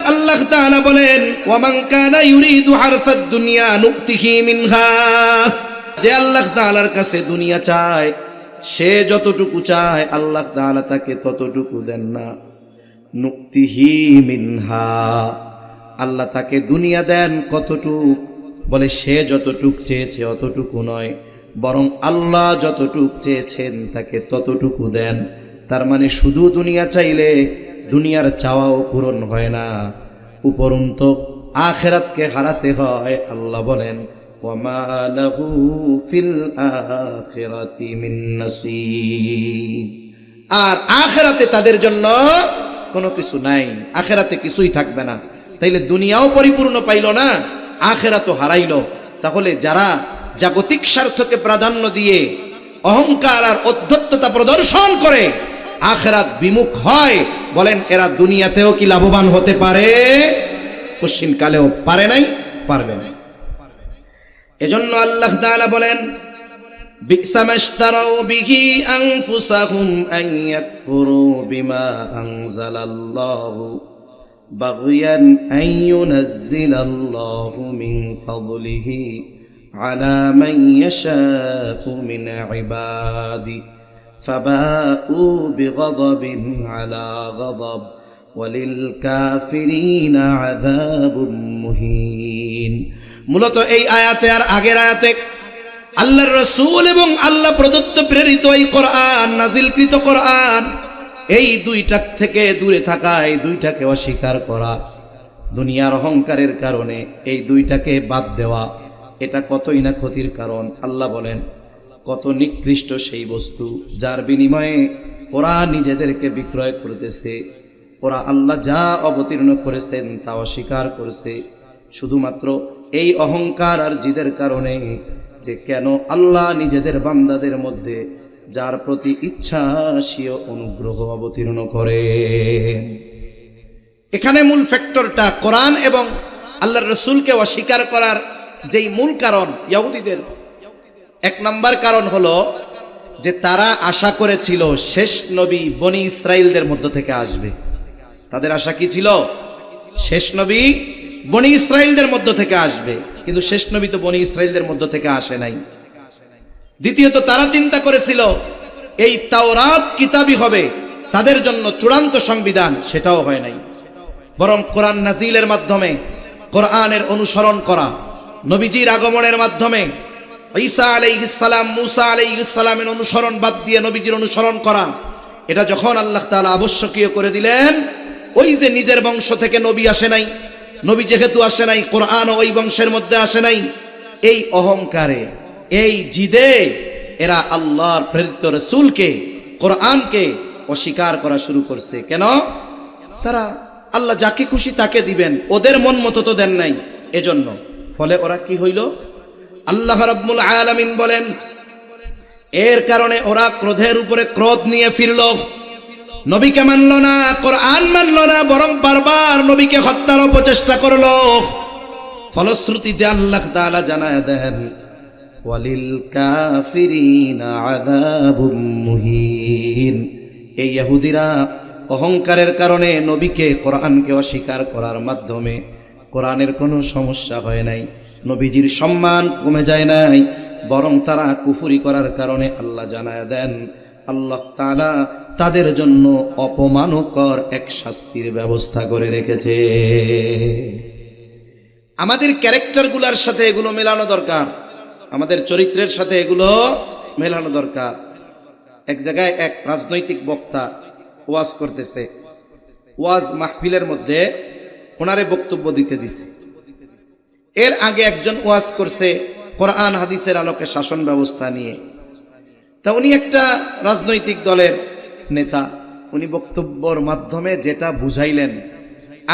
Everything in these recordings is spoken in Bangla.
আল্লাহ তাআলা বলেন ওয়ামান কানা ইউরিদু হারসাদ দুনিয়া নুতিহি মিনহা, যে আল্লাহ তাআলার কাছে দুনিয়া চায়, সে যতটুকু চায় আল্লাহ তাআলা তাকে ততটুকু দেন না। নুতিহি মিনহা, আল্লাহ তাকে দুনিয়া দেন কতটুক, বলে সে যতটুক চেয়েছে অতটুকু নয়, বরং আল্লাহ যতটুক চেয়েছেন তাকে ততটুকু দেন। তার মানে শুধু দুনিয়া চাইলে দুনিয়ার চাওয়াও পূরণ হয় না, উপরন্ত আখিরাতকে হারাতে হয়। আল্লাহ বলেন ওয়ামা লাহু ফিল আখিরাতি মিন নাসিব, আর আখিরাতে তাদের জন্য কোনো কিছু নাই, আখিরাতে কিছুই থাকবে না। তাইলে দুনিয়াও পরিপূর্ণ পাইল না, আখিরাতও হারাইল। তাহলে যারা জাগতিক স্বার্থকে প্রাধান্য দিয়ে অহংকার আর অধ্যত্ততা প্রদর্শন করে আখিরাত বিমুখ হয়, বলেন এরা দুনিয়াতেও কি লাভবান হতে পারে? কশিন কালেও পারে নাই, পারবে না। এজন্য আল্লাহ তাআলা বলেন বি'সা মাশতারাউ বিহি আনফুসাহুম আন ইয়াকফুরু বিমা আনজালাল্লাহু বাগয়ান আন ইউনাজ্জিলাল্লাহু মিন ফাদলিহি আলা মান ইয়াশাউ মিন ইবাদিহি ফাবাউ বিগযবিন আলা গযব ওয়ালিল কাফিরিনা আযাবুম মুহিন। মূলত এই আয়াতে আর আগের আয়াতে আল্লাহর রাসূল এবং আল্লাহ প্রদত্ত প্রেরিত এই কোরআন, নাজিলকৃত কোরআন, এই দুইটা থেকে দূরে থাকা, এই দুইটাকে অস্বীকার করা, দুনিয়ার অহংকারের কারণে এই দুইটাকে বাদ দেওয়া, এটা কতই না ক্ষতির কারণ। আল্লাহ বলেন কত নিকৃষ্ট সেই বস্তু যার বিনিময়ে ওরা নিজেদেরকে বিক্রয় করতেছে, ওরা আল্লাহ যা অবতীর্ণ করেছেন তা অস্বীকার করেছে, শুধুমাত্র এই অহংকার আর জিদের কারণে, যে কেন আল্লাহ নিজেদের বান্দাদের মধ্যে যার প্রতি ইচ্ছা স্বীয় অনুগ্রহ অবতীর্ণ করেন। এখানে মূল ফ্যাক্টরটা কোরআন এবং আল্লাহর রাসূলকে অস্বীকার করার যেই মূল কারণ ইহুদিদের, এক নম্বর কারণ হলো যে তারা আশা করেছিল শেষ নবী বনি ইসরাইলদের মধ্য থেকে আসবে। তাদের আশা কি ছিল? শেষ নবী বনি ইসরাইলদের মধ্য থেকে আসবে, কিন্তু শেষ নবী তো বনি ইসরাইলদের মধ্য থেকে আসে নাই। দ্বিতীয়ত তারা চিন্তা করেছিল এই তাওরাত কিতাবই হবে তাদের জন্য চূড়ান্ত সংবিধান, সেটাও হয় নাই। বরং কোরআন নাজিলের মাধ্যমে কোরআনের অনুসরণ করা, নবীজির আগমনের মাধ্যমে ঈসা আলাইহিস সালাম, মুসা আলাইহিস সালামের অনুসরণ বাদ দিয়ে নবীজির অনুসরণ করা, এটা যখন আল্লাহ তাআলা আবশ্যকীয় করে দিলেন, ওই যে নিজের বংশ থেকে নবী আসে নাই, নবী যেহেতু আসে নাই, কোরআনও ওই বংশের মধ্যে আসে নাই, এই অহংকারে, এই জিদে এরা আল্লাহর প্রেরিত রাসূলকে, কোরআনকে অস্বীকার করা শুরু করছে। কেন? তারা আল্লাহ যাকে খুশি তাকে দিবেন, ওদের মন মতো তো দেন নাই, এজন্য। ফলে ওরা কি হইল? আল্লাহ রাব্বুল আলামিন বলেন এর কারণে ওরা ক্রোধের উপরে ক্রোধ নিয়ে ফিরল, নবীকে মানল না, কোরআন মানল না, বরং বারবার নবীকে হত্যার প্রচেষ্টা করল। ফলশ্রুতিতে আল্লাহ তাআলা জানায় দেন ওয়ালিল কাফিরিনা আযাবুম মুহিন। এই ইহুদিরা অহংকারের কারণে নবীকে, কোরআনকে অস্বীকার করার মাধ্যমে কোরআনের কোনো সমস্যা হয় নাই, নবীজির সম্মান কমে যায় নাই, বরং তারা কুফরি করার কারণে আল্লাহ জানায় দেন আল্লাহ তাআলা তাদের জন্য অপমানকর এক শাস্তির ব্যবস্থা করে রেখেছে। আমাদের ক্যারেক্টারগুলোর সাথে এগুলো মেলানো দরকার, আমাদের চরিত্রের সাথে এগুলো মেলানো দরকার। এক জায়গায় এক রাজনৈতিক বক্তা ওয়াজ করতেছে, ওয়াজ মাহফিলের মধ্যে ওনারে বক্তব্য দিতে দিছে। এর আগে একজন ওয়াজ করছে কোরআন হাদিসের আলোকে শাসন ব্যবস্থা নিয়ে। তা উনি একটা রাজনৈতিক দলের নেতা, উনি বক্তব্যের মাধ্যমে যেটা বুঝাইলেন,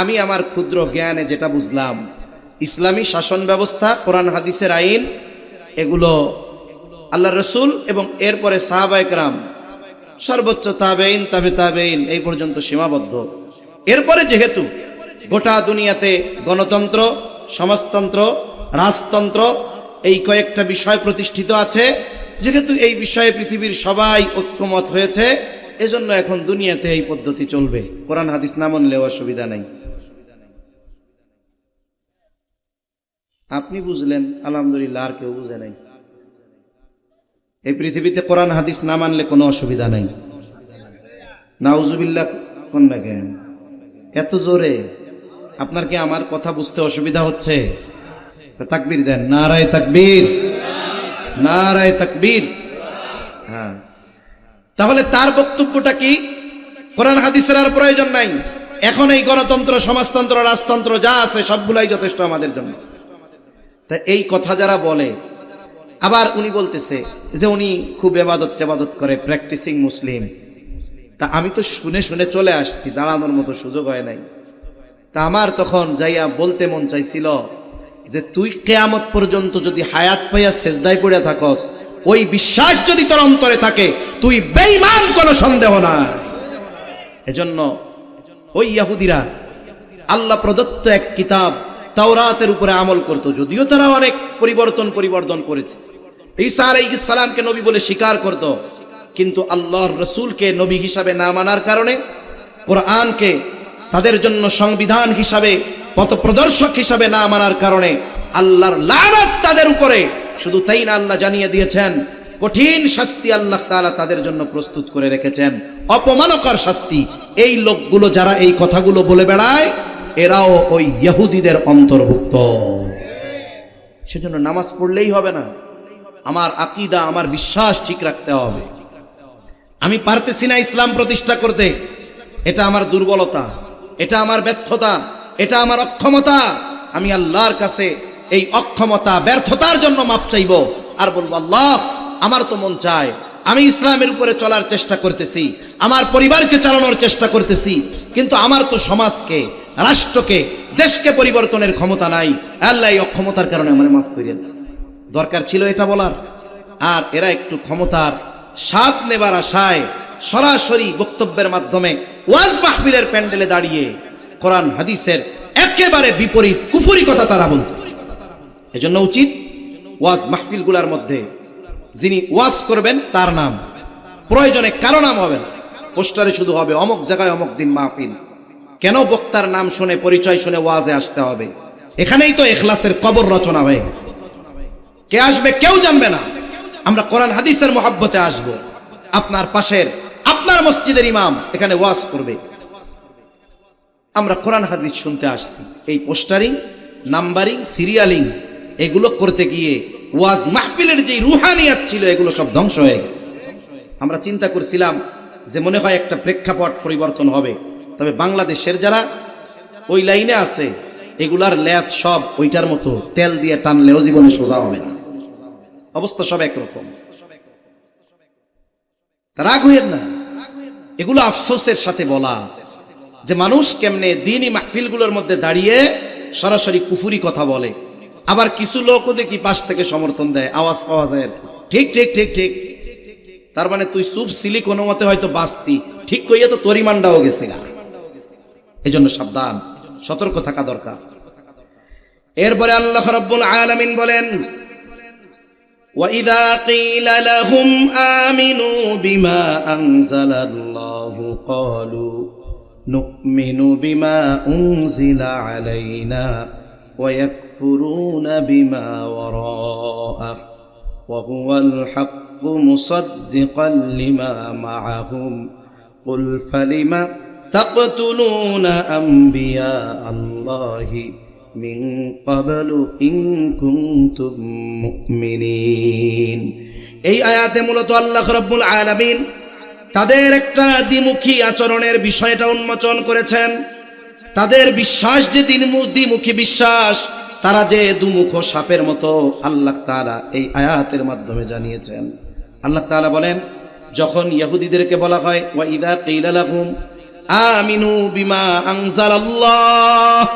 আমি আমার ক্ষুদ্র জ্ঞানে যেটা বুঝলাম, ইসলামী শাসন ব্যবস্থা, কোরআন হাদিসের আইন, এগুলো আল্লাহ রসুল এবং এরপরে সাহাবায়ে কেরাম, সর্বোচ্চ তাবেঈন, তাবে তাবেঈন, এই পর্যন্ত সীমাবদ্ধ। এরপরে যেহেতু গোটা দুনিয়াতে গণতন্ত্র, সমাজতন্ত্র, রাজতন্ত্র, এই কয়েকটা বিষয় প্রতিষ্ঠিত আছে, যেহেতু এই বিষয়ে পৃথিবীর সবাই ঐক্যমত হয়েছে, এজন্য এখন দুনিয়াতে এই পদ্ধতি চলবে, কোরআন হাদিস না মানলেও অসুবিধা নেই। আপনি বুঝলেন, আলহামদুলিল্লাহ, আর কেউ বুঝে নাই। এই পৃথিবীতে কোরআন হাদিস না মানলে কোনো অসুবিধা নাই। নাউজুবিল্লাহ কোন না কেন এত জোরে? আপনার কি আমার কথা বুঝতে অসুবিধা হচ্ছে? তাকবীর দেন, নারায়ে তাকবীর, নারায়ে তাকবীর। হ্যাঁ, তাহলে তার বক্তব্যটা কি? কোরআন হাদিসের আর প্রয়োজন নাই। এখন এই গণতন্ত্র, সমাজতন্ত্র, রাজতন্ত্র যা আছে সবগুলাই যথেষ্ট আমাদের জন্য। তা এই কথা যারা বলে, আবার উনি বলতেছে যে উনি খুব ইবাদত করে, প্র্যাকটিসিং মুসলিম। তা আমি তো শুনে শুনে চলে আসছি, দাঁড়ানোর মতো সুযোগ হয় নাই। তা আমার তখন যাইয়া বলতে মন চাইছিল যে তুই কিয়ামত পর্যন্ত যদি হায়াত পাইয়া সেজদায় পড়ে থাকস, ওই বিশ্বাস যদি তোর অন্তরে থাকে, তুই বেঈমান, কোনো সন্দেহ না। এজন্য ওই ইহুদিরা আল্লাহ প্রদত্ত এক কিতাব তাওরাতের উপরে আমল করত, যদিও তারা অনেক পরিবর্তন করেছে। ঈসা আলাইহিস সালামকে নবী বলে স্বীকার করত, কিন্তু আল্লাহর রাসূলকে নবী হিসাবে না মানার কারণে, কোরআনকে তাদের জন্য সংবিধান হিসাবে, পথপ্রদর্শক হিসাবে না মানার কারণে আল্লাহর লানত তাদের উপরে। শুধু তাই না, আল্লাহ জানিয়ে দিয়েছেন কঠিন শাস্তি আল্লাহ তাআলা তাদের জন্য প্রস্তুত করে রেখেছেন, অপমানকর শাস্তি। এই লোকগুলো যারা এই কথাগুলো বলে বেড়ায়, এরাও ওই ইহুদিদের অন্তর্ভুক্ত। সেজন্য নামাজ পড়লেই হবে না, আমার আকীদা, আমার বিশ্বাস ঠিক রাখতে হবে। আমি পারতেছি না ইসলাম প্রতিষ্ঠা করতে, এটা আমার দুর্বলতা, এটা আমার ব্যর্থতা, এটা আমার অক্ষমতা। আমি আল্লাহর কাছে এই অক্ষমতা, ব্যর্থতার জন্য মাপ চাইব, আর বলবো আল্লাহ, আমার তো মন চায়, আমি ইসলামের উপরে চলার চেষ্টা করতেছি, আমার পরিবারকে চালানোর চেষ্টা করতেছি, কিন্তু আমার তো সমাজকে, রাষ্ট্রকে, দেশকে পরিবর্তনের ক্ষমতা নাই। আল্লাহ এই অক্ষমতার কারণে আমার মাফ করিয়েন। দরকার ছিল এটা বলার। আর এরা একটু ক্ষমতার স্বাদ নেবার আশায় সরাসরি বক্তব্যের মাধ্যমে ওয়াজ মাহফিলের প্যান্ডেলে দাঁড়িয়ে কোরআন হাদিসের একেবারে বিপরীত কুফরি কথা তারা বলতেছে। এজন্য উচিত ওয়াজ মাহফিলগুলোর মধ্যে যিনি ওয়াজ করবেন তার নাম, প্রয়োজনে কারো নাম হবে না, পোস্টারে শুধু হবে অমুক জায়গায় অমুক দিন মাহফিল। কেন বক্তার নাম শুনে, পরিচয় শুনে ওয়াজে আসতে হবে? এখানেই তো ইখলাসের কবর রচনা হয়ে গেছে। কে আসবে কেউ জানবে না। আমরা কোরআন হাদিসের মহব্বতে আসব। আপনার পাশের, আপনার মসজিদের ইমাম এখানে ওয়াজ করবে, আমরা কোরআন হাদিস শুনতে আসছি। এই পোস্টারিং, নাম্বারিং, সিরিয়ালিং এগুলো করতে গিয়ে ওয়াজ মাহফিলের যে রুহানিয়াত ছিল, এগুলো সব ধ্বংস হয়ে গেছে। আমরা চিন্তা করছিলাম যে মনে হয় একটা প্রেক্ষাপট পরিবর্তন হবে, তবে বাংলাদেশের যারা ওই লাইনে আছে, এগুলার ল্যাথ সব ওইটার মতো, তেল দিয়ে টানলেও জীবনে সোজা হবে না, অবস্থা সব একরকম। রাগ হইেন না, এগুলো আফসোসের সাথে বলা যে মানুষ কেমনে দ্বীনি মাহফিলগুলোর মধ্যে দাঁড়িয়ে সরাসরি কুফুরি কথা বলে। আবার কিছু লোকও দেখি পাশ থেকে সমর্থন দেয়, আওয়াজ পাওয়া যায়, ঠিক ঠিক ঠিক ঠিক। তার মানে তুই চুপ ছিলি, কোনো মতে হয়তো বাঁচতি, ঠিক কইয়া তো তোর ইমানটাও গেছে গা। এই জন্য সাবধান, সতর্ক থাকা দরকার। এরপরে আল্লাহ রাব্বুল আলামিন বলেন, وَإِذَا قِيلَ لَهُمْ آمِنُوا بِمَا أَنزَلَ اللَّهُ قَالُوا نُؤْمِنُ بِمَا أُنزِلَ عَلَيْنَا وَيَكْفُرُونَ بِمَا وَرَاءَهُ وَهُوَ الْحَقُّ مُصَدِّقًا لِمَا مَعَهُمْ قُلْ فَلِمَ تَقْتُلُونَ أَنبِيَاءَ اللَّهِ মিন ক্বাবলু ইন কুনতুম মুমিনিন। এই আয়াতে মূলত আল্লাহ রাব্বুল আলামিন তাদের একটা দ্বিমুখী আচরণের বিষয়টা উন্মোচন করেছেন। তাদের বিশ্বাস যে দ্বিমুখী বিশ্বাস, তারা যে দুমুখ সাপের মতো, আল্লাহ তাআলা এই আয়াতের মাধ্যমে জানিয়েছেন। আল্লাহ তাআলা বলেন, যখন ইহুদিদেরকে বলা হয় ওয়া ইযা কিলা লাহুম আমিনু বিমা আনজালাল্লাহ,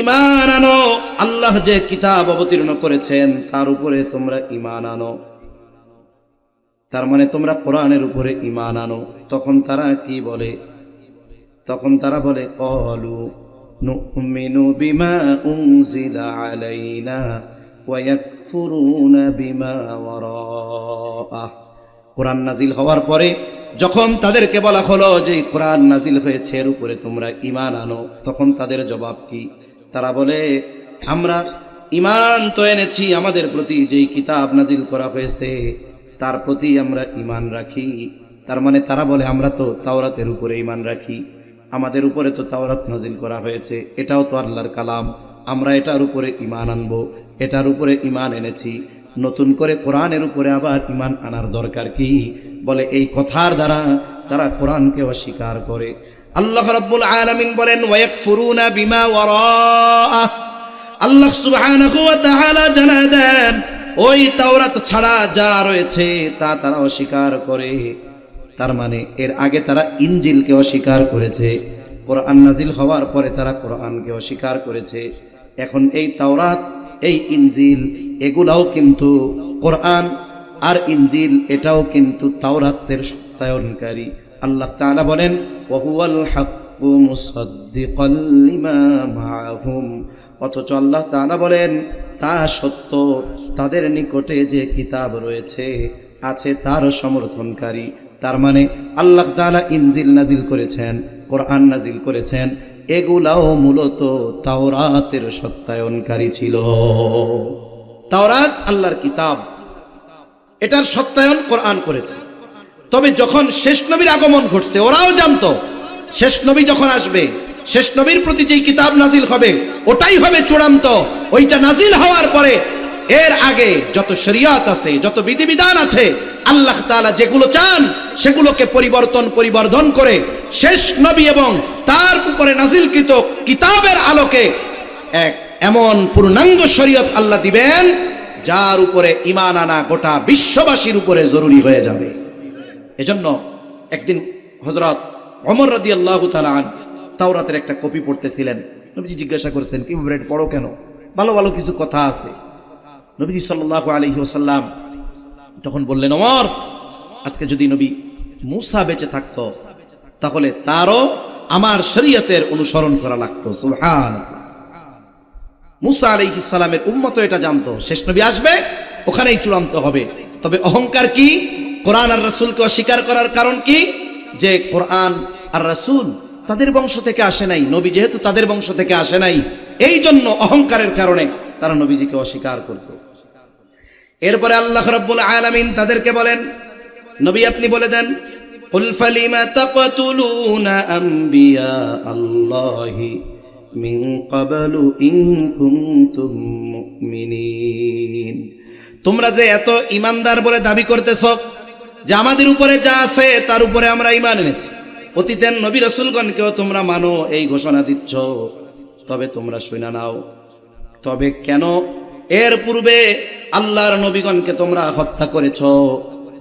ঈমান আনো, আল্লাহ যে কিতাব অবতীর্ণ করেছেন তার উপরে তোমরা ঈমান আনো, তার মানে তোমরা কোরআনের উপরে ঈমান আনো। তখন তারা কি বলে? তখন তারা বলে ক্বালু নুমিনু বিমা উনজিলা আলাইনা ওয়া ইয়াকফুরুনা বিমা ওয়ারাআহ। কোরআন নাজিল হওয়ার পরে যখন তাদেরকে বলা হলো যে কোরআন নাজিল হয়েছে, এর উপরে তোমরা ঈমান আনো, তখন তাদের জবাব কি? তারা বলে আমরা ঈমান তো এনেছি, আমাদের প্রতি যেই কিতাব নাজিল করা হয়েছে তার প্রতি আমরা ঈমান রাখি। তার মানে তারা বলে আমরা তো তাওরাতের উপরে ঈমান রাখি, আমাদের উপরে তো তাওরাত নাজিল করা হয়েছে, এটাও তো আল্লাহর কালাম, আমরা এটার উপরে ঈমান আনবো, এটার উপরে ঈমান এনেছি, নতুন করে কোরআনের উপরে আবার ঈমান আনার দরকার কি? বলে এই কথার দ্বারা তারা কোরআনকে অস্বীকার করে। আল্লাহ রাব্বুল আলামিন বলেন ওয়ায়াকফুরুনা বিমা ওয়ারাআহ, আল্লাহ সুবহানাহু ওয়া তাআলা জানায় দেন ওই তাওরাত ছাড়া যা রয়েছে তা তারা অস্বীকার করে। তার মানে এর আগে তারা ইনজিলকে অস্বীকার করেছে, কোরআন নাজিল হওয়ার পরে তারা কোরআনকে অস্বীকার করেছে। এখন এই তাওরাত, এই ইনজিল, এগুলাও কিন্তু কোরআন আর ইনজিল এটাও কিন্তু তাওরাতের সত্যায়নকারী। আল্লাহ তাআলা বলেন ওয়াহুয়াল হাক্কু মুসাদ্দিকাল লিমা মাআহুম, অথচ আল্লাহ তাআলা বলেন তা সত্য, তাদের নিকটে যে কিতাব রয়েছে আছে তার সমর্থনকারী। তার মানে আল্লাহ তাআলা ইনজিল নাজিল করেছেন, কোরআন নাজিল করেছেন, এগুলাও মূলত তাওরাতের সত্যায়নকারী ছিল। তাওরাত আল্লাহর কিতাব, এটার সত্যায়ন কোরআন করেছে। তবে যখন শেষ নবীর আগমন ঘটছে ওরাও জানতো শেষ নবী যখন আসবে, শেষ নবীর প্রতি যেই কিতাব নাজিল হবে ওটাই হবে চূড়ান্ত। ওইটা নাজিল হওয়ার পরে এর আগে যত শরিয়ত আছে, যত বিধিবিধান আছে, আল্লাহ তাআলা যেগুলো চান সেগুলোকে পরিবর্ধন করে শেষ নবী এবং তার উপরে নাজিলকৃত কিতাবের আলোকে এক এমন পূর্ণাঙ্গ শরীয়ত আল্লাহ দিবেন যার উপরে ঈমান আনা গোটা বিশ্ববাসীর উপরে জরুরি হয়ে যাবে। এজন্য একদিন হযরত ওমর রাদিয়াল্লাহু তাআলা আনহু তাওরাতের একটা কপি পড়তেছিলেন। নবীজি জিজ্ঞাসা করেছেন কিভাবে এটা পড়ো কেন? ভালো ভালো কিছু কথা আছে। নবীজি সাল্লাল্লাহু আলাইহি ওয়াসাল্লাম তখন বললেন, ওমর, আজকে যদি নবী মূসা বেঁচে থাকতো তাহলে তারও আমার শরীয়তের অনুসরণ করা লাগতো। সুবহানাল্লাহ। মূসা আলাইহিস সালামের উম্মত এটা জানতো শেষ নবী আসবে, ওখানেই চূড়ান্ত হবে। তবে অহংকার কি? কোরআন আর রাসূলকে অস্বীকার করার কারণ কি? যে কোরআন আর রাসূল তাদের বংশ থেকে আসে নাই, নবী যেহেতু তাদের বংশ থেকে আসে নাই, এই জন্য অহংকারের কারণে তারা নবীজিকে অস্বীকার করত। এরপরে আল্লাহ রাব্বুল আলামিন তাদেরকে বলেন, নবী আপনি বলে দেন, কুল ফালিমা তাকতুলুনা আমবিয়া আল্লাহি মিন ক্বাবলু ইন কুনতুম মুমিনিন। তোমরা যে এত ঈমানদার বলে দাবি করতেছ যে আমাদের উপরে যা আছে তার উপরে আমরা ঈমান এনেছি, অতীতের নবী রাসূলগণকেও তোমরা মানো এই ঘোষণা দিচ্ছ, তবে তোমরা শুনে নাও, তবে কেন এর পূর্বে আল্লাহর নবীগণকে তোমরা হত্যা করেছ?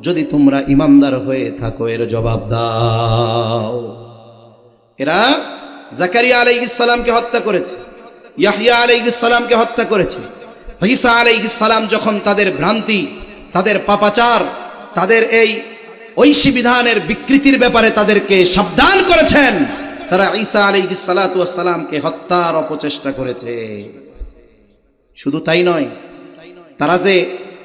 যদি তোমরা ঈমানদার হয়ে থাকো এর জবাব দাও। এরা জাকারিয়া আলাইহিস সালামকে হত্যা করেছে, ইয়াহইয়া আলাইহিস সালামকে হত্যা করেছে। ঈসা আলাইহিস সালাম যখন তাদের ভ্রান্তি, তাদের পাপাচার, তাদের এই ঐশী বিধানের বিকৃতির ব্যাপারে তাদেরকে সাবধান করেছেন, তারা ঈসা আলাইহিস সালাতু ওয়াস সালামকে হত্যার অপচেষ্টা করেছে। শুধু তাই নয়, তারা যে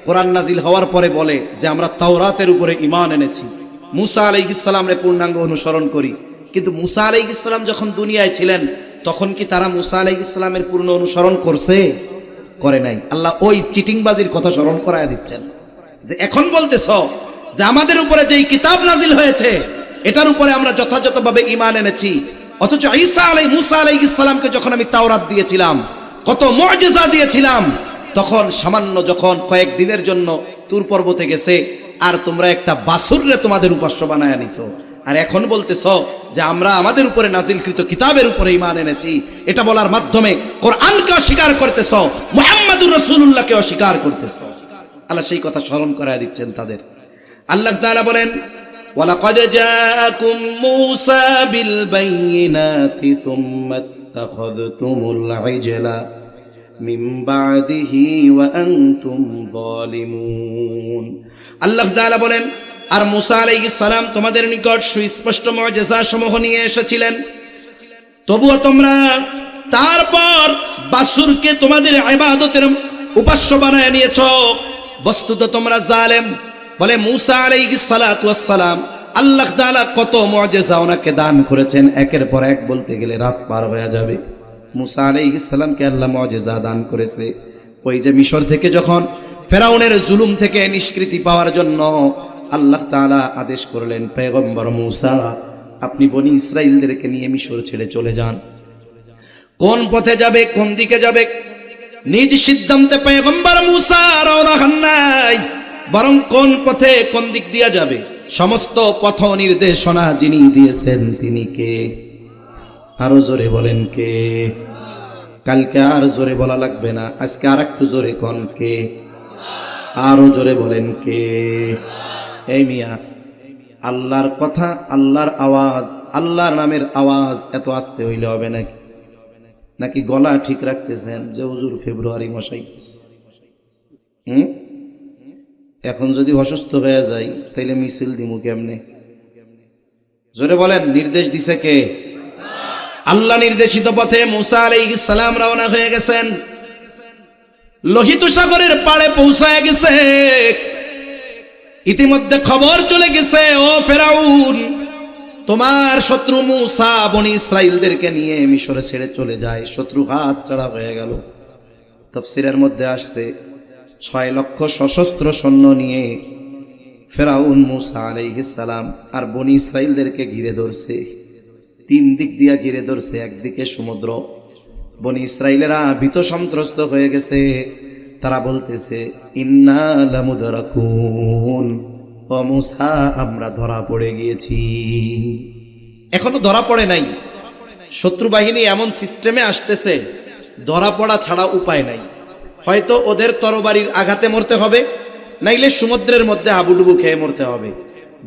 কোরআন নাজিল হওয়ার পরে বলে যে আমরা তাওরাতের উপরে ঈমান এনেছি, মূসা আলাইহিস সালামের পূর্ণাঙ্গ অনুসরণ করি, কিন্তু মূসা আলাইহিস সালাম যখন দুনিয়ায় ছিলেন তখন কি তারা মূসা আলাইহিস সালামের পূর্ণ অনুসরণ করছে? করে নাই। আল্লাহ ওই চিটিংবাজির কথা স্মরণ করায় দিচ্ছেন যে এখন বলতেছ যে আমাদের উপরে যেই কিতাব নাজিল হয়েছে এটার উপরে আমরা যথাযথভাবে ঈমান এনেছি, অথচ মূসা আলাইহিস সালামকে যখন আমি তাওরাত দিয়েছিলাম, কত মুআজিজা দিয়েছিলাম, তখন সামান্য যখন কয়েক দিনের জন্য তুর পর্বতে গেছে আর তোমরা একটা বাছুররে তোমাদের উপাস্য বানায় নিছো, আর এখন বলতেছ যে আমরা আমাদের উপরে নাজিলকৃত কিতাবের উপরে ঈমান এনেছি। এটা বলার মাধ্যমে কোরআনকে অস্বীকার করতেছ, মুহাম্মাদুর রাসূলুল্লাহকে অস্বীকার করতেছ। আল্লাহ সেই কথা স্মরণ করায় দিচ্ছেন তাদের। আল্লাহ তাআলা বলেন, ওয়ালাকাদ জাআকুম মূসা বিল বাইয়িনাতি সুম্মা ইত্তাখাযতুমুল ইজলা মিন বাদিহি ওয়া আনতুম যালিমুন। আল্লাহ তাআলা বলেন, আর মূসা আলাইহিস সালাম তোমাদের নিকট সুস্পষ্ট মুআজিজা সমূহ নিয়ে এসেছিলেন, তবুও তোমরা তারপর বাছুরকে তোমাদের ইবাদতের উপাস্য বানায় নিয়েছো। বস্তুত তোমরা জালেম। বলে মূসা আলাইহিস সালাতু ওয়াস সালাম, আল্লাহ তাআলা কত মুআজিজা ওনাকে দান করেছেন, একের পর এক বলতে গেলে রাত পার হয়ে যাবে। মূসা আলাইহিস সালামকে আল্লাহ মুআজিজা দান করেছে, ওই যে মিশর থেকে যখন ফেরাউনের জুলুম থেকে নিষ্কৃতি পাওয়ার জন্য আল্লাহ তাআলা আদেশ করলেন, পয়গম্বর মূসা আপনি বনি ইসরাইলদেরকে নিয়ে মিশর ছেড়ে চলে যান। কোন পথে যাবে, কোন দিকে যাবে, নিজ সিদ্ধান্তে পয়গম্বর মূসা রওনা হন নাই, বরং কোন পথে কোন দিক দিয়ে যাবে সমস্ত পথ নির্দেশনা যিনি দিয়েছেন তিনি কে? আরো জোরে বলেন কে? কালকে আর জোরে বলা লাগবে না, আজকে আর একটু জোরে কোন কে? আরো জোরে বলেন কে? এই মিয়া, আল্লাহর কথা, আল্লাহর আওয়াজ, আল্লাহর নামের আওয়াজ এত আস্তে হইলে হবে নাকি? নাকি গলা ঠিক রাখতেছেন যে হুজুর ফেব্রুয়ারি মশাই? এখন যদি অসুস্থ হয়ে যায় তাইলে মিছিল দিমু কেমনে? জোরে বলেন, নির্দেশ দিছে কে? আল্লাহ নির্দেশিত পথে মূসা আলাইহিস সালাম রওনা হয়ে গেছেন। লোহিত সাগরের পাড়ে পৌঁছায় গেছে। ইতিমধ্যে খবর চলে গেছে, ও ফেরাউন, তোমার শত্রু মূসা বনি ইসরাইলদেরকে নিয়ে মিশরে ছেড়ে চলে যায়। শত্রু হাত ছাড়া হয়ে গেল। তাফসীরের মধ্যে আসছে 6 লক্ষ সশস্ত্র সৈন্য নিয়ে ফেরাউন মূসা আলাইহিস সালাম আর বনি ইসরাইলদেরকে ঘিরে ধরছে। 3 দিক দিয়া ঘিরে ধরছে। একদিকে সমুদ্র, বনি ইসরাইলেরা ভীত সন্ত্রস্ত হয়ে গেছে। তারা বলতেছে, ইন্না লামুদরাকুন, ও মূসা আমরা ধরা পড়ে গিয়েছি। এখনো ধরা পড়ে নাই। শত্রু বাহিনী এমন সিস্টেমে আসতেছে, ধরা পড়া ছাড়া উপায় নাই। হয়তো ওদের তরবারির আঘাতে মরতে হবে, নাইলে সমুদ্রের মধ্যে হাবুডুবু খেয়ে মরতে হবে।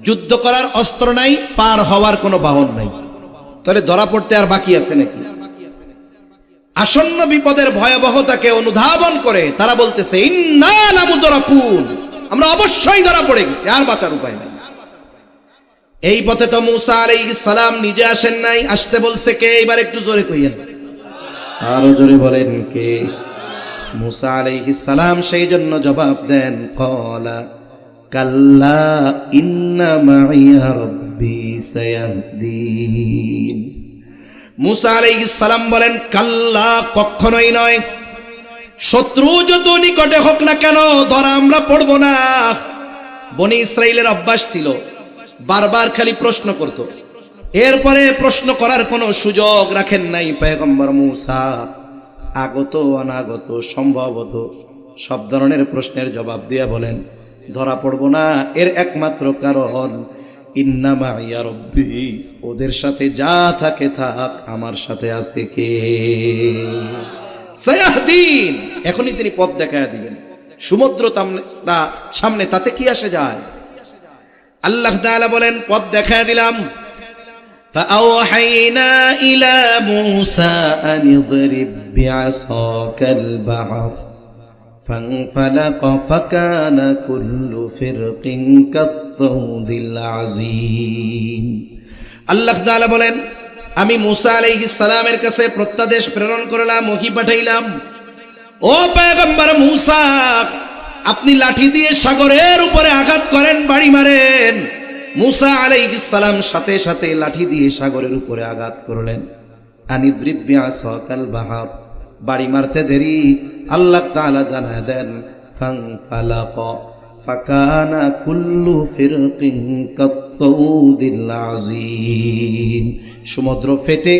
যুদ্ধ করার অস্ত্র নাই, পার হওয়ার কোনো বাহন নাই। তাহলে ধরা পড়তে আর বাকি আছে নাকি? আসন্ন বিপদের ভয়াবহতাকে অনুধাবন করে তারা বলতেছে, ইন্না লামুদরাকুন, আমরা অবশ্যই ধরা পড়ে গেছি, আর বাঁচার উপায় নাই। এই পথে তো মূসা আলাইহিস সালাম নিজে আসেন নাই, আসতে বলছে কে? এবার একটু জোরে কইয়েন, আরো জোরে বলেন কে? মূসা আলাইহিস সালাম সেই জন্য জবাব দেন, ক্বালা কাল্লা ইন্না মাইয়া রাব্বি সায়াহদিন। মূসা আলাইহিস সালাম বলেন, কাল্লা, কখনোই নয়। শত্রু যত নিকটে হোক না কেন ধরা আমরা পড়ব না। বনি ইসরাইলের অভ্যাস ছিল, বারবার খালি প্রশ্ন করত, এরপরে প্রশ্ন করার কোনো সুযোগ রাখেন নাই পয়গম্বর মূসা। আগত অনাগত সম্ভবত সব ধরনের প্রশ্নের জবাব দিয়ে বলেন, ধরা পড়ব না। এর একমাত্র কারণ, ইন্না মাইয়া রাব্বি, ওদের সাথে যা থাকে থাক, আমার সাথে আছে কে? সায়াহদিন, এখনই তিনি পথ দেখায় দিবেন। সমুদ্র সামনে, তাতে কি আসে যায়? আল্লাহ তাআলা বলেন, পথ দেখায় দিলাম। ফাআওহাইনা ইলা মূসা আন ইদরিব বিআসাকাল বাহর ফানফালাকা ফাকানা কুল্লু ফিরকিন কাত-তাউদিল আযীম। আল্লাহ তাআলা বলেন, আমি মূসা আলাইহিস সালামের কাছে প্রত্যাদেশ প্রেরণ করলাম, ওহী পাঠাইলাম। ও পয়গম্বর মূসা, আপনি লাঠি দিয়ে সাগরের উপরে আঘাত করেন, বাড়ি মারেন। মূসা আলাইহিস সালাম সাথে সাথে লাঠি দিয়ে সাগরের উপরে আঘাত করলেন। আনিদ্রিব বিআসাকাল বাহর, বাড়ি মারতে দেরি আল্লাহ তাআলা জানায় দেন, ফানফালাকা ফাকানা কুল্লু ফিরকিন কাত-তাউদিল আযীম। সমুদ্র ফেটে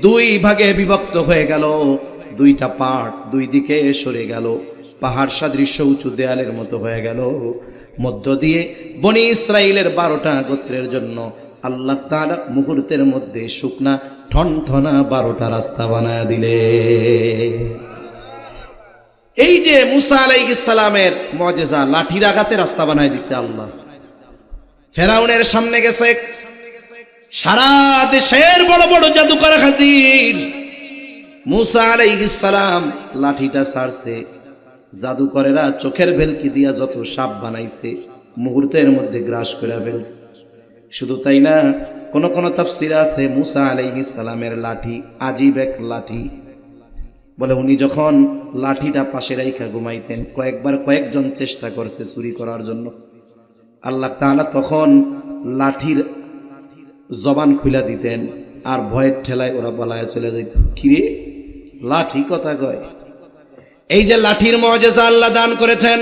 2 ভাগে বিভক্ত হয়ে গেল। 2টা পার্ট 2 দিকে সরে গেল। পাহাড় সাদৃশ্য উঁচু দেয়ালের মতো হয়ে গেল। মধ্য দিয়ে বনি ইসরাইলের 12টা গোত্রের জন্য আল্লাহ তাআলা মুহূর্তের মধ্যে শুকনা ঠনঠনা 12টা রাস্তা বানায় দিলেন। এই যে মূসা আলাইহিস সালামের মুজিজা, লাঠির আঘাতে রাস্তা বানায় দিছে আল্লাহ। ফেরাউনের সামনে গেছে, সারা দেশের বড় বড় জাদুকর হাজির। মূসা আলাইহিস সালাম লাঠিটা ছাড়ছে, জাদুকরেরা চোখের ভেলকি দিয়া যত সাপ বানাইছে মুহূর্তের মধ্যে গ্রাস করে ফেলছে। শুধু তাই না, কোন কোন তাফসীর আছে মূসা আলাইহিস সালামের লাঠি আজীব এক লাঠি। বলে উনি যখন লাঠিটা পাশে রাইখা ঘুমাইতেন, কয়েকজন চেষ্টা করছে চুরি করার জন্য। আল্লাহ তাআলা তখন লাঠির জবান খুলে দিতেন, আর ভয়ের ঠেলায় ওরা পালায় চলে যেত। কিরে, লাঠি কথা কয়? এই যে লাঠির মুআজিজা আল্লাহ দান করেছেন,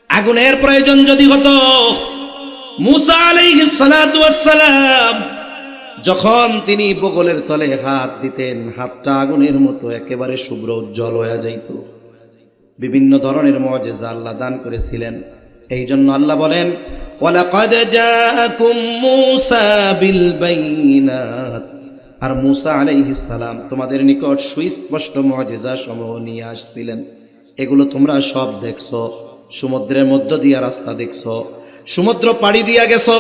আগুনের প্রয়োজন যদি হতো, মুসা আলাইহিস সালাতু ওয়াস সালাম যখন তিনি বগলের তলে হাত দিতেন, হাতটা আগুনের মতো একেবারে শুভ্র উজ্জ্বল হয়ে যাইত। বিভিন্ন ধরনের মুআজিজা আল্লাহ দান করেছিলেন। এই জন্য আল্লাহ বলেন, ওয়ালাকাদ জাআকুম মূসা বিল বাইনাত, আর মূসা আলাইহিস সালাম তোমাদের নিকট সুস্পষ্ট মুআজিজা সমূহ নিয়ে আসছিলেন। এগুলো তোমরা সব দেখছো, সমুদ্রের মধ্য দিয়ে রাস্তা দেখছো, সমুদ্র পাড়ি দিয়া গেছো,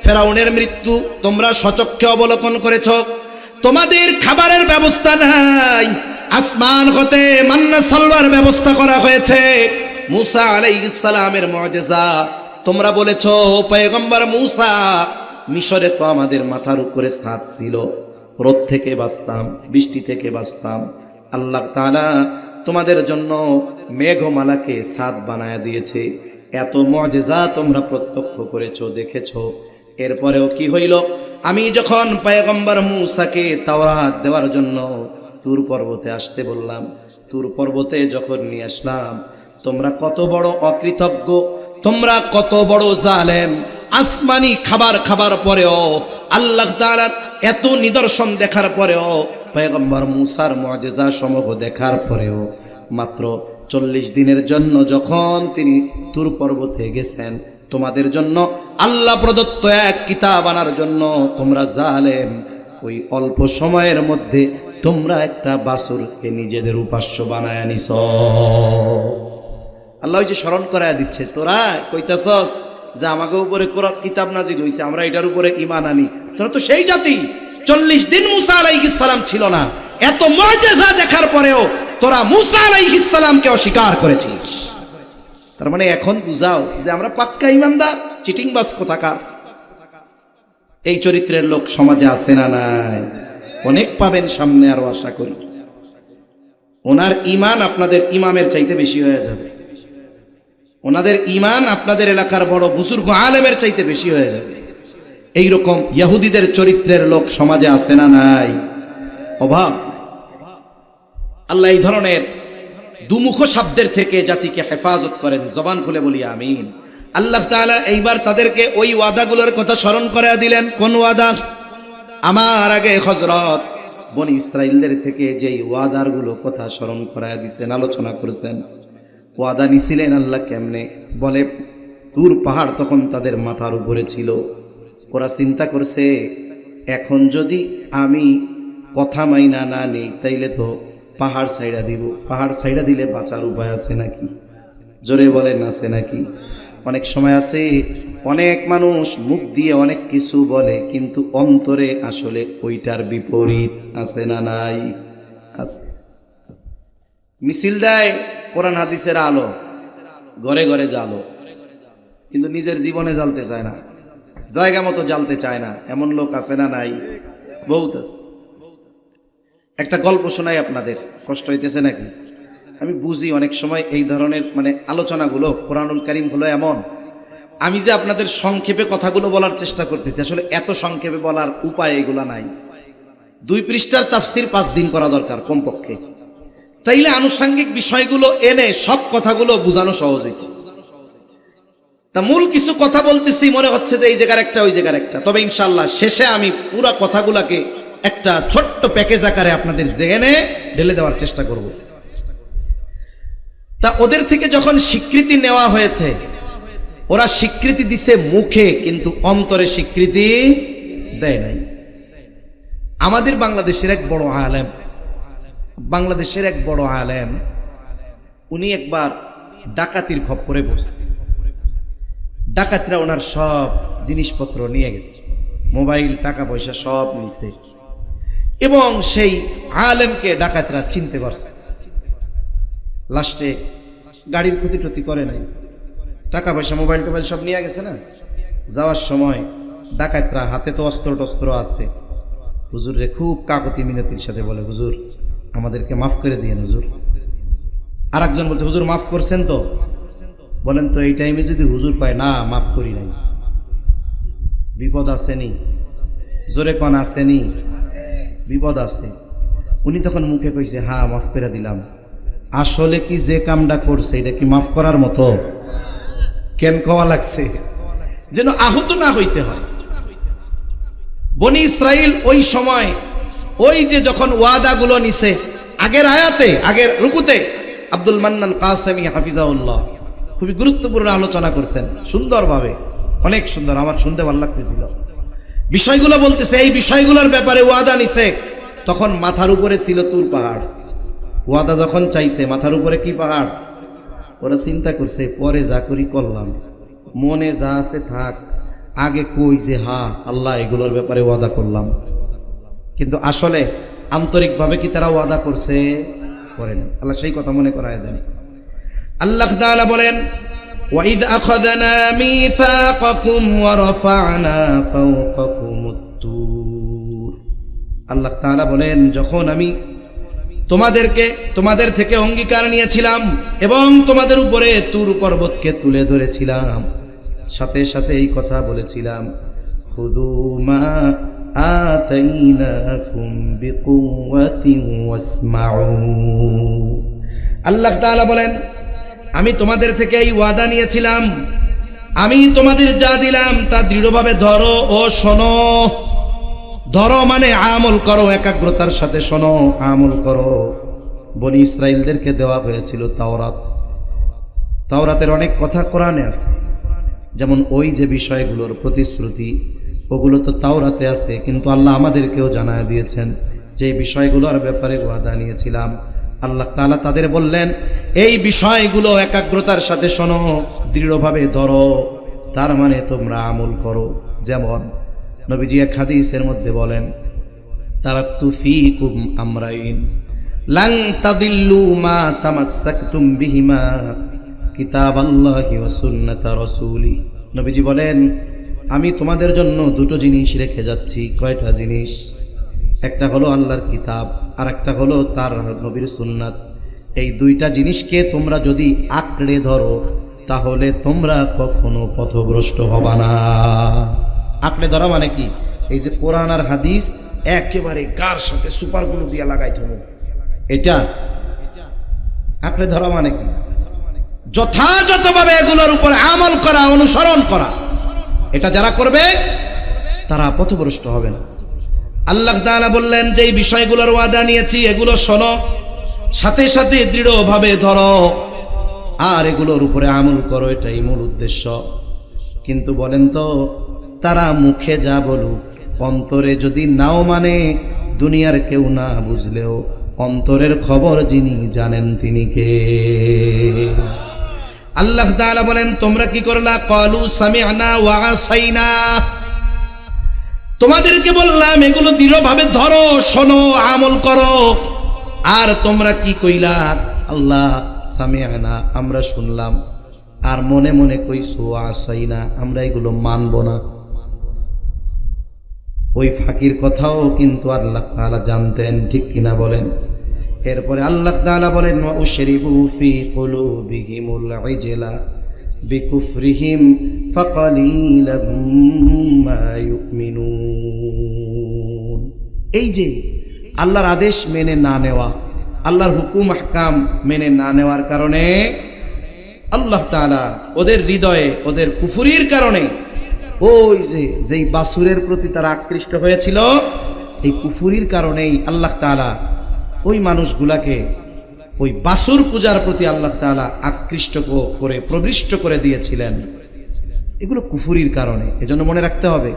ফেরাউনের মৃত্যু তোমরা সচক্ষে অবলোকন করেছ। তোমাদের খাবারের ব্যবস্থা নাই, আসমান হতে মান্না সালওয়ার ব্যবস্থা করা হয়েছে। মূসা আলাইহিস সালামের মুআজিজা তোমরা বলেছো, পয়গম্বর মূসা, মিশরে তো আমাদের মাথার উপরে ছাদ ছিল, রোদ থেকে বাঁচতাম, বৃষ্টি থেকে বাঁচতাম। আল্লাহ তাআলা তোমাদের জন্য মেঘমালাকে ছাদ বানায় দিয়েছে। এত মুআজিজা তোমরা প্রত্যক্ষ করেছো, দেখেছো। এরপরেও কি হইল? আমি যখন পয়গম্বর মূসাকে তাওরাত দেওয়ার জন্য তুর পর্বতে আসতে বললাম, তুর পর্বতে যখন নিয়ে আসলাম, তোমরা কত বড় অকৃতজ্ঞ, তোমরা কত বড় জালেম। আসমানি খাবার খাবার পরেও, আল্লাহ তাআলার এত নিদর্শন দেখার পরেও, পয়গম্বর মূসার মুআজিজা সমূহ দেখার পরেও, মাত্র 40 দিনের জন্য যখন তিনি তুর পর্বতে গেছেন, তোমাদের জন্য আল্লাহ প্রদত্ত এক কিতাব আনার জন্য তোমরা জালেম, ওই অল্প সময়ের মধ্যে তোমরা একটা বাছুরকে নিজেদের উপাস্য বানায় নিছ। আল্লাহ ওই যে স্মরণ করায় দিচ্ছে, তোরা কইতাছস যে আমাকে উপরে কোরআন কিতাব নাজিল হইছে, আমরা এটার উপরে ঈমান আনি। তোরা তো সেই জাতি, 40 দিন মূসা আলাইহিস সালাম ছিল না, এত মুআজিজা দেখার পরেও তোরা মূসা আলাইহিস সালামকে অস্বীকার করেছিস। তার মানে এখন বুঝাও যে আমরা পাক্কা ঈমানদার, চিটিংবাজ কোথাকার। এই চরিত্রের লোক সমাজে আছে না নাই? অনেক পাবেন সামনে, আরো আশা করি। ওনার ঈমান আপনাদের ইমামের চাইতে বেশি হয়ে যাবে, ওনাদের ঈমান আপনাদের এলাকার বড় বুজুর্গ আলেমের চাইতে বেশি হয়ে যাবে। এইরকম ইহুদিদের চরিত্রের লোক সমাজে আছে না নাই? অভাব। আল্লাহ এই ধরনের দুমুখ শব্দের থেকে জাতিকে হেফাজত করেন। জবান খুলে বলি আমিন। আল্লাহ তাআলা এইবার তাদেরকে ওই ওয়াদাগুলোর কথা স্মরণ করায় দিলেন। কোন ওয়াদা? আমার আগে হযরত বনি ইসরাইলদের থেকে যেই ওয়াদারগুলো কথা স্মরণ করায় দিয়েছেন, আলোচনা করেছেন। ওয়াদা নিছিলেন আল্লাহ কেমনে? বলে, তুর পাহাড় তখন তাদের মাথার উপরে ছিল। ওরা চিন্তা করছে, এখন যদি আমি কথা মাইনা না নেই, তাইলে তো পাহাড় ছাইড়া দিব। পাহাড় ছাইড়া দিলে বাঁচার উপায় আছে নাকি? জোরে বলেন, আছে নাকি? অনেক সময় আছে, অনেক মানুষ মুখ দিয়ে অনেক কিছু বলে, কিন্তু অন্তরে আসলে ওইটার বিপরীত। আছে না নাই? আছে। মিছিল দেয় কোরআন হাদিসের আলো, ঘরে ঘরে জ্বালো, কিন্তু নিজের জীবনে জ্বালতে চায় না, জায়গা মতো জ্বালতে চায় না। এমন লোক আছে না নাই? বহুত আছে। একটা গল্প শোনাই আপনাদের, কষ্ট হইতেছে নাকি? আমি বুঝি অনেক সময় এই ধরনের আলোচনাগুলো, কোরআনুল কারীম হলো এমন, আমি যে আপনাদের সংক্ষেপে কথাগুলো বলার চেষ্টা করতেছি, আসলে এত সংক্ষেপে বলার উপায় এগুলা নাই। 2 পৃষ্ঠার তাফসীর 5 দিন করা দরকার কমপক্ষে, তাইলে আনুষঙ্গিক বিষয়গুলো এনে সব কথাগুলো বোঝানো সহজ হইত। তা মূল কিছু কথা বলতেছি, মনে হচ্ছে যে এই জায়গার একটা ওই জায়গার একটা, তবে ইনশাআল্লাহ শেষে আমি পুরো কথাগুলোকে একটা ছোট্ট প্যাকেজ আকারে আপনাদের জেনে ঢেলে দেওয়ার চেষ্টা করব। তা ওদের থেকে যখন স্বীকৃতি নেওয়া হয়েছে, ওরা স্বীকৃতি দিছে মুখে, কিন্তু অন্তরে স্বীকৃতি দেয় নাই। আমাদের বাংলাদেশের এক বড় আলেম, উনি একবার ডাকাতির খপ্পরে পড়ছে। ডাকাতরা ওনার সব জিনিসপত্র নিয়ে গেছে, মোবাইল, টাকা পয়সা সব নিছে, এবং সেই আলেমকে ডাকাতরা চিনতে পারছে। লাস্টে গাড়ির ক্ষতি টতি করে নাই, টাকা পয়সা মোবাইল টোবাইল সব নিয়ে গেছে না। যাওয়ার সময় ডাকাতরা হাতে তো অস্ত্র টস্ত্র আছে, হুজুর রে খুব কাকতি মিনতির সাথে বলে, হুজুর আমাদেরকে মাফ করে দিয়েন হুজুর। আর একজন বলছে, হুজুর মাফ করছেন তো? বলেন তো, এই টাইমে যদি হুজুর কয় না মাফ করি নাই, বিপদ আসেনি? জোরে কন আসেনি? বিপদ আছে। উনি তখন মুখে কইছে, হ্যাঁ মাফ করে দিলাম। আসলে কি যে কামটা করছে এটা কি মাফ করার মতো? কেন কওয়া লাগছে? যেন আহত না হইতে হয়। বনি ইসরাইল ওই সময় ওই যে যখন ওয়াদাগুলো নিছে, আগের আয়াতে আগের রুকুতে আব্দুল মান্নান কাসেমি হাফিজাউল্লাহ খুবই গুরুত্বপূর্ণ আলোচনা করছেন সুন্দরভাবে, অনেক সুন্দর, আমার শুনতে ভালো লাগতেছিল। বিষয়গুলো বলতেছে, এই বিষয়গুলোর ব্যাপারে ওয়াদা নিছে, তখন মাথার উপরে ছিল তুর পাহাড়। ওয়াদা যখন চাইছে মাথার উপরে কি পাহাড়? ওরা চিন্তা করছে পরে যা করি করলাম, মনে যা আছে থাক, আগে কই যে হা আল্লাহ এগুলোর ব্যাপারে ওয়াদা করলাম। কিন্তু আসলে আন্তরিকভাবে কি তারা ওয়াদা করছে? করেন। আল্লাহ সেই কথা মনে করায় দেন। আল্লাহ তাআলা বলেন, وَإِذْ أَخَذْنَا مِيثَاقَكُمْ وَرَفَعْنَا فَوْقَكُمُ الطُّورَ। আল্লাহ তাআলা বলেন, যখন আমি তোমাদের থেকে অঙ্গীকার নিয়েছিলাম এবং তোমাদের উপরে তুর পর্বতকে তুলে ধরেছিলাম, সাথে সাথে এই কথা বলেছিলাম, খুযু মা আতাইনাকুম বিকুওয়াতিন ওয়াসমাউ। আল্লাহ তাআলা বলেন, আমি তোমাদের থেকে এই ওয়াদা নিয়েছিলাম, আমি তোমাদের যা দিলাম তা দৃঢ়ভাবে ধরো ও শোনো। ধরো মানে আমল করো, একাগ্রতার সাথে শোনো, আমল করো। বনি ইসরাইলদেরকে দেওয়া হয়েছিল তাওরাত। তাওরাতের অনেক কথা কোরআনে আছে, যেমন ওই যে বিষয়গুলোর প্রতিশ্রুতি ওগুলো তো তাওরাতে আছে, কিন্তু আল্লাহ আমাদেরকেও জানায় দিয়েছেন যে বিষয়গুলোর ব্যাপারে ওয়াদা নিয়েছিলাম। আল্লাহ তাআলা তাদের বললেন, এই বিষয়গুলো একাগ্রতার সাথে শোনো, দৃঢ়ভাবে ধরো, তার মানে তোমরা আমল করো। যেমন নবীজি এক হাদিসের মধ্যে বলেন, তারাকতু ফীকুম আমরাইন লান তাদিল্লু মা তামাসসাকতুম বিহিমা কিতাবাল্লাহি ওয়া সুন্নাতা রাসূলি। নবীজি বলেন, আমি তোমাদের জন্য দুটো জিনিস রেখে যাচ্ছি। কয়টা জিনিস? একটা হলো আল্লাহর কিতাব, আর একটা হলো তার নবীর সুন্নাত। এই দুইটা জিনিসকে তোমরা যদি আঁকড়ে ধরো তাহলে তোমরা কখনো পথভ্রষ্ট হবা না। আঁকড়ে ধরা মানে কি? এই যে কোরআন আর হাদিস একেবারে কার সাথে সুপারগুলো দিয়ে লাগাই থাকো, এটা আঁকড়ে ধরা মানে কি? যথাযথভাবে এগুলোর উপর আমল করা, অনুসরণ করা। এটা যারা করবে তারা পথভ্রষ্ট হবে না। আল্লাহ তাআলা বললেন, যে বিষয়গুলোর ওয়াদা নিয়েছি এগুলো শোনো, সাথে সাথে দৃঢ়ভাবে ধরো আর এগুলোর উপরে আমল করো, এটাই মূল উদ্দেশ্য। কিন্তু বলেন তো, তারা মুখে যা বলুক, অন্তরে যদি নাও মানে, দুনিয়ার কেউ না বুঝলেও অন্তরের খবর যিনি জানেন তিনি কে? আল্লাহ তাআলা বলেন, তোমরা কি করলা? ক্বালু সামি'না ওয়া আসাইনা। তোমাদেরকে বললাম এগুলো দৃঢ়ভাবে ধরো, শোনো, আমল করো, আর তোমরা কি কইলা? আল্লাহ সামি'না, আমরা শুনলাম, আর মনে মনে কইছো আসাইনা, আমরা এগুলো মানব না। ওই ফাকির কথাও কিন্তু আল্লাহ তাআলা জানতেন, ঠিক কিনা বলেন? এরপরে আল্লাহ তাআলা বলেন, ওয়া উশরিবু ফি কুলুবিহিমুল ইজলা বিকুফরিহিম ফাকালিলাম মা ইউমিনুন। এই যে আল্লাহর আদেশ মেনে না নেওয়া, আল্লাহর হুকুম আহকাম মেনে না নেওয়ার কারণে আল্লাহ তাআলা ওদের হৃদয়ে, ওদের কুফরির কারণে, ওই যেই বাসুরের প্রতি তারা আকৃষ্ট হয়েছিল, এই কুফরির কারণেই আল্লাহ তাআলা ওই মানুষগুলাকে ওই বাসুর পূজার প্রতি আল্লাহ তাআলা আকৃষ্ট করে প্রবিষ্ট করে দিয়েছিলেন। এগুলো কুফরির কারণে। এজন্য মনে রাখতে হবে,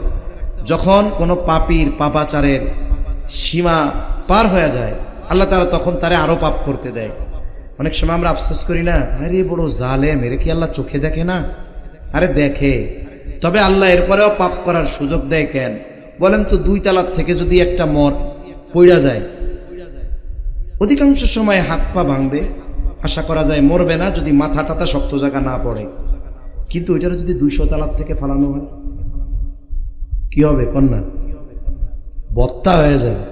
যখন কোনো পাপীর পাপাচারের সীমা পার হয়ে যায়, আল্লাহ তাআলা তখন তারে আরো পাপ করতে দেয়। অনেক সময় আমরা আফসোস করি না, আরে বড় জালেম, এর কি আল্লাহ চোখে দেখে না? আরে দেখে, তবে আল্লাহ এরপরেও পাপ করার সুযোগ দেয় কেন? বলেন তো, 2 তালার থেকে যদি একটা মদ পইড়া যায়, অধিকাংশ সময় হাত পা ভাঙবে, আশা করা যায় মরবে না যদি মাথা টাথা শক্ত জায়গা না পড়ে। কিন্তু ওইটারও যদি 200 তালার থেকে ফালানো হয়, কি হবে কন্যা? বত্তা হয়ে যাবে,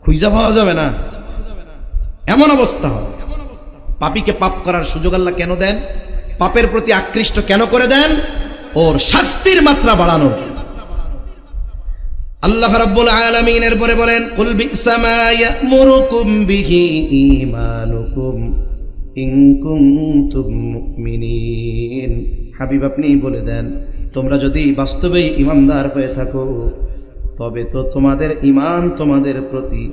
খুঁজা পাওয়া যাবে না, এমন অবস্থা হবে। পাপীকে পাপ করার সুযোগ আল্লাহ কেন দেন? পাপের প্রতি আকৃষ্ট কেন করে দেন? ওর শাস্তির মাত্রা বাড়ানোর জন্য। আল্লাহ রাব্বুল আলামিন এরপরে বলেন কুল বিসা মা ইয়ামুরুকুম বিহি ঈমানুকুম ইন কুনতুম মুমিনিন। হাবিব আপনি বলে দেন, তোমরা যদি বাস্তবেই ঈমানদার হয়ে থাকো তবে তো তোমাদের ঈমান তোমাদের প্রতি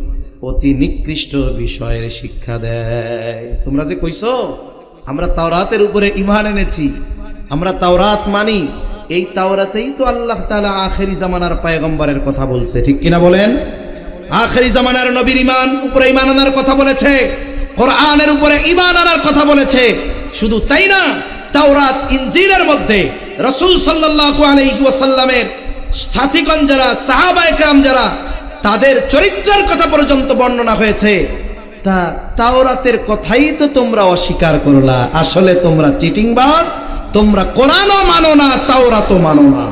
অতি নিকৃষ্ট বিষয়ের শিক্ষা দেয়। তোমরা যে কইছো আমরা তাওরাতের উপরে ঈমান এনেছি, আমরা তাওরাত মানি, এই তাওরাতেই তো আল্লাহ তাআলা আখেরি জামানার পয়গম্বরের কথা বলছে, ঠিক কিনা বলেন? আখেরি জামানার নবীর ঈমান উপরে ঈমান আনার কথা বলেছে, কোরআনের উপরে ঈমান আনার কথা বলেছে। শুধু তাই না, তাওরাত ইনজিলের মধ্যে রাসূল সাল্লাল্লাহু আলাইহি ওয়াসাল্লামের সাথীগণ যারা, সাহাবায়ে কেরাম যারা, তাদের চরিত্রের কথা পর্যন্ত বর্ণনা হয়েছে। তা তাওরাতের কথাই তো তোমরা অস্বীকার করলা। আসলে তোমরা চিটিংবাজ, তোমরা কোরআনও মানো না, তাওরাতও মানো না।